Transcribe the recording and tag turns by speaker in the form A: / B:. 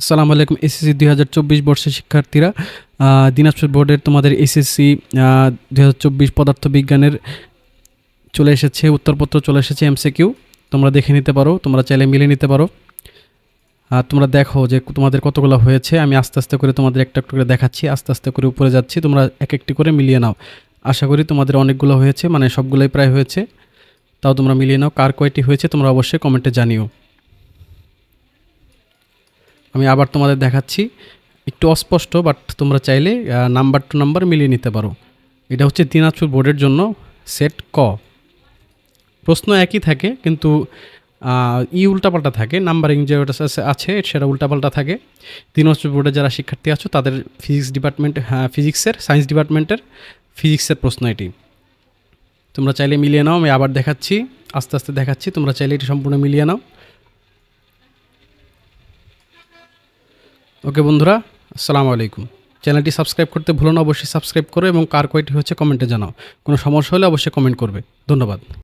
A: আসসালামু আলাইকুম। এসএসসি ২০২৪ বর্ষের শিক্ষার্থীরা, দিনাজপুর বোর্ডের তোমাদের এসএসসি ২০২৪ পদার্থবিজ্ঞানের চলে এসেছে, উত্তরপত্র চলে এসেছে, এমসিকিউ তোমরা দেখে নিতে পারো, তোমরা চাইলে মিলিয়ে নিতে পারো। তোমরা দেখো যে তোমাদের কতগুলো হয়েছে। আমি আস্তে আস্তে করে তোমাদের একটা একটা করে দেখাচ্ছি, আস্তে আস্তে করে উপরে যাচ্ছি, তোমরা এক একটি করে মিলিয়ে নাও। আশা করি তোমাদের অনেকগুলো হয়েছে, মানে সবগুলোই প্রায় হয়েছে। তাও তোমরা মিলিয়ে নাও, কার কয়টি হয়েছে তোমরা অবশ্যই কমেন্টে জানিও। আমি আবার তোমাদের দেখাচ্ছি, একটু অস্পষ্ট, বাট তোমরা চাইলে নাম্বার টু নাম্বার মিলিয়ে নিতে পারো। এটা হচ্ছে দিনাজপুর বোর্ডের জন্য সেট ক। প্রশ্ন একই থাকে, কিন্তু উল্টাপাল্টা থাকে, নাম্বারিং যেটা আছে সেটা উল্টাপাল্টা থাকে। দিনাজপুর বোর্ডের যারা শিক্ষার্থী আছো তাদের ফিজিক্স ডিপার্টমেন্ট, সায়েন্স ডিপার্টমেন্টের ফিজিক্সের প্রশ্ন এটি। তোমরা চাইলে মিলিয়ে নাও। আমি আবার দেখাচ্ছি, আস্তে আস্তে দেখাচ্ছি, তোমরা চাইলে এটি সম্পূর্ণ মিলিয়ে নাও। ওকে বন্ধুরা, আসসালামু আলাইকুম। চ্যানেলটি সাবস্ক্রাইব করতে ভুলো না, অবশ্যই সাবস্ক্রাইব করো এবং কার কয়টি হচ্ছে কমেন্টে জানাও। কোনো সমস্যা হলে অবশ্যই কমেন্ট করবে। ধন্যবাদ।